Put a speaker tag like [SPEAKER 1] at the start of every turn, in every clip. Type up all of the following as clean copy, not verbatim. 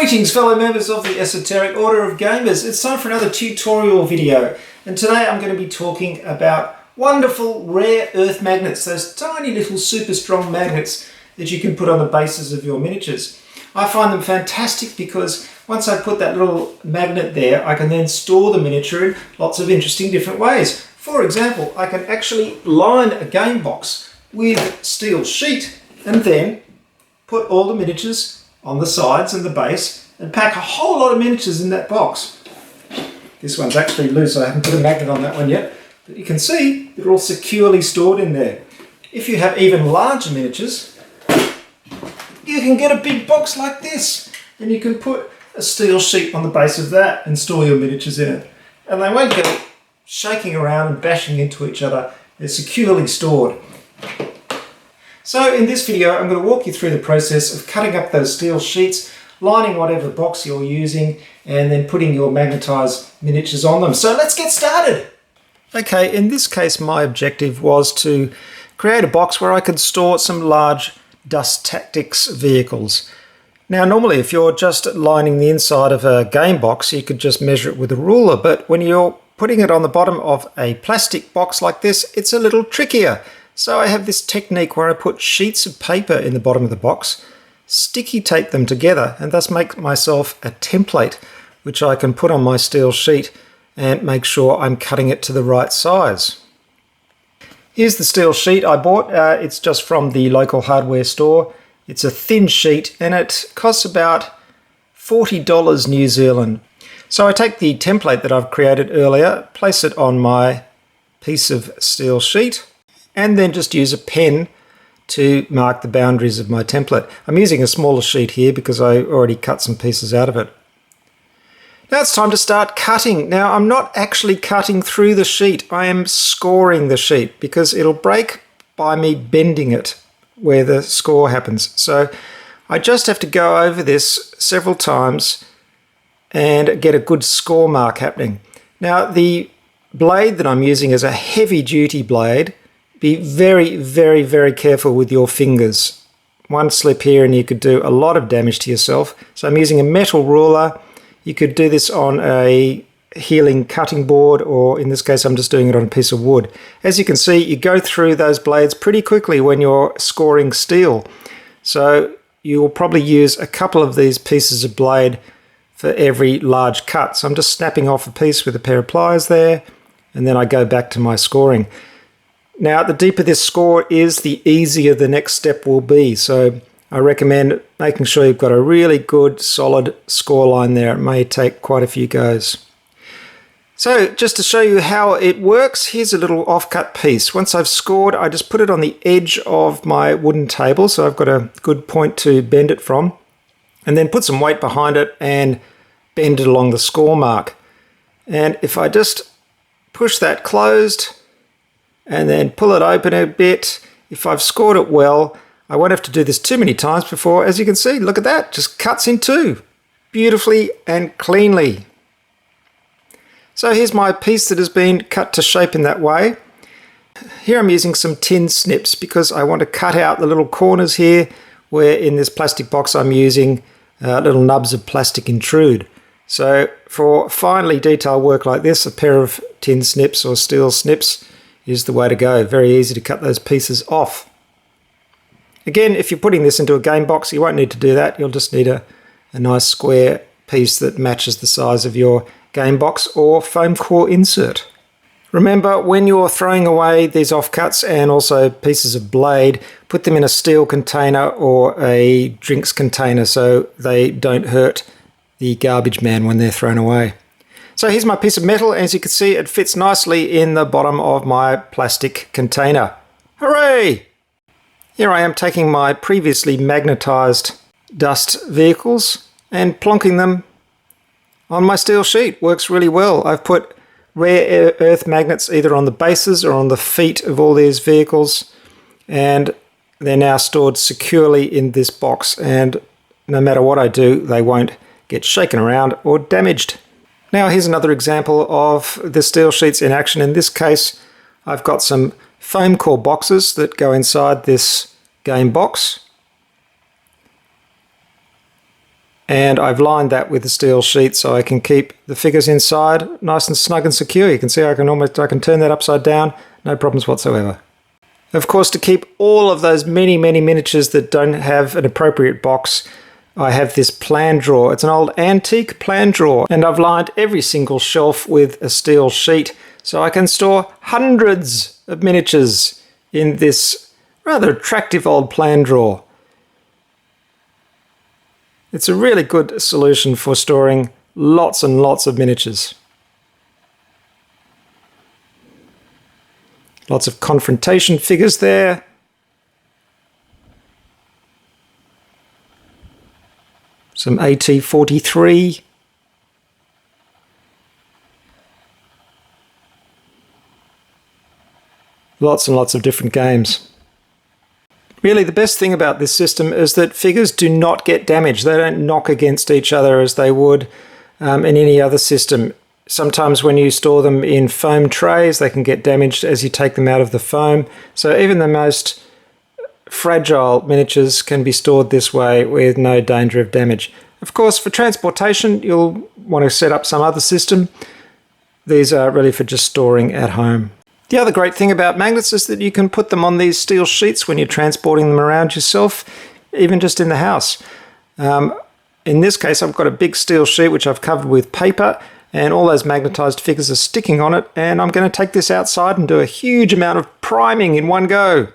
[SPEAKER 1] Greetings fellow members of the Esoteric Order of Gamers. It's time for another tutorial video, and today I'm going to be talking about wonderful rare earth magnets, those tiny little super strong magnets that you can put on the bases of your miniatures. I find them fantastic because once I put that little magnet there, I can then store the miniature in lots of interesting different ways. For example, I can actually line a game box with steel sheet and then put all the miniatures on the sides and the base and pack a whole lot of miniatures in that box. This one's actually loose, I haven't put a magnet on that one yet, but you can see they're all securely stored in there. If you have even larger miniatures, you can get a big box like this and you can put a steel sheet on the base of that and store your miniatures in it. And they won't go shaking around and bashing into each other. They're securely stored. So in this video, I'm going to walk you through the process of cutting up those steel sheets, lining whatever box you're using, and then putting your magnetized miniatures on them. So let's get started. Okay, in this case, my objective was to create a box where I could store some large Dust Tactics vehicles. Now, normally, if you're just lining the inside of a game box, you could just measure it with a ruler. But when you're putting it on the bottom of a plastic box like this, it's a little trickier. So I have this technique where I put sheets of paper in the bottom of the box, sticky tape them together, and thus make myself a template which I can put on my steel sheet and make sure I'm cutting it to the right size. Here's the steel sheet I bought. It's just from the local hardware store. It's a thin sheet and it costs about $40 New Zealand. So I take the template that I've created earlier, place it on my piece of steel sheet, and then just use a pen to mark the boundaries of my template. I'm using a smaller sheet here because I already cut some pieces out of it. Now it's time to start cutting. Now I'm not actually cutting through the sheet, I am scoring the sheet because it'll break by me bending it where the score happens. So I just have to go over this several times and get a good score mark happening. Now the blade that I'm using is a heavy duty blade. Be very, very, very careful with your fingers. One slip here and you could do a lot of damage to yourself. So I'm using a metal ruler. You could do this on a healing cutting board, or in this case I'm just doing it on a piece of wood. As you can see, you go through those blades pretty quickly when you're scoring steel. So you will probably use a couple of these pieces of blade for every large cut. So I'm just snapping off a piece with a pair of pliers there, and then I go back to my scoring. Now, the deeper this score is, the easier the next step will be. So I recommend making sure you've got a really good, solid score line there. It may take quite a few goes. So just to show you how it works, here's a little offcut piece. Once I've scored, I just put it on the edge of my wooden table, so I've got a good point to bend it from, and then put some weight behind it and bend it along the score mark. And if I just push that closed, and then pull it open a bit. If I've scored it well, I won't have to do this too many times before, as you can see, look at that, just cuts in two, beautifully and cleanly. So here's my piece that has been cut to shape in that way. Here I'm using some tin snips because I want to cut out the little corners here where in this plastic box I'm using little nubs of plastic intrude. So for finely detailed work like this, a pair of tin snips or steel snips is the way to go. Very easy to cut those pieces off. Again, if you're putting this into a game box, you won't need to do that. You'll just need a nice square piece that matches the size of your game box or foam core insert. Remember, when you're throwing away these offcuts and also pieces of blade, put them in a steel container or a drinks container so they don't hurt the garbage man when they're thrown away. So here's my piece of metal. As you can see, it fits nicely in the bottom of my plastic container. Hooray! Here I am taking my previously magnetized dust vehicles and plonking them on my steel sheet. Works really well. I've put rare earth magnets either on the bases or on the feet of all these vehicles, and they're now stored securely in this box, and no matter what I do, they won't get shaken around or damaged. Now here's another example of the steel sheets in action. In this case, I've got some foam core boxes that go inside this game box.
[SPEAKER 2] And I've lined that with a steel sheet so I can keep the figures inside nice and snug and secure. You can see I can turn that upside down, no problems whatsoever. Of course, to keep all of those many miniatures that don't have an appropriate box, I have this plan drawer. It's an old antique plan drawer, and I've lined every single shelf with a steel sheet so I can store hundreds of miniatures in this rather attractive old plan drawer. It's a really good solution for storing lots and lots of miniatures. Lots of confrontation figures there. Some AT-43. Lots and lots of different games. Really, the best thing about this system is that figures do not get damaged. They don't knock against each other as they would in any other system. Sometimes when you store them in foam trays, they can get damaged as you take them out of the foam. So even the most fragile miniatures can be stored this way with no danger of damage. Of course, for transportation, you'll want to set up some other system. These are really for just storing at home. The other great thing about magnets is that you can put them on these steel sheets when you're transporting them around yourself, even just in the house. In this case, I've got a big steel sheet which I've covered with paper, and all those magnetized figures are sticking on it, and I'm going to take this outside and do a huge amount of priming in one go.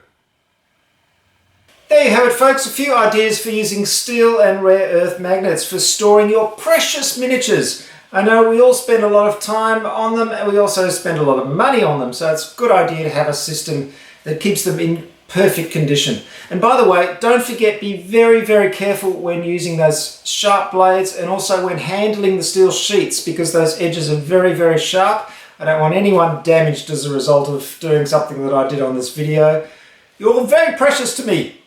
[SPEAKER 1] There you have it, folks, a few ideas for using steel and rare earth magnets for storing your precious miniatures. I know we all spend a lot of time on them, and we also spend a lot of money on them, so it's a good idea to have a system that keeps them in perfect condition. And by the way, don't forget, be very careful when using those sharp blades, and also when handling the steel sheets, because those edges are very sharp. I don't want anyone damaged as a result of doing something that I did on this video. You're all very precious to me.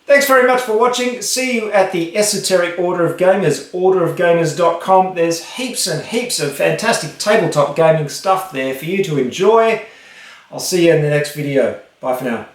[SPEAKER 1] Thanks very much for watching. See you at the Esoteric Order of Gamers, orderofgamers.com. There's heaps and heaps of fantastic tabletop gaming stuff there for you to enjoy. I'll see you in the next video. Bye for now.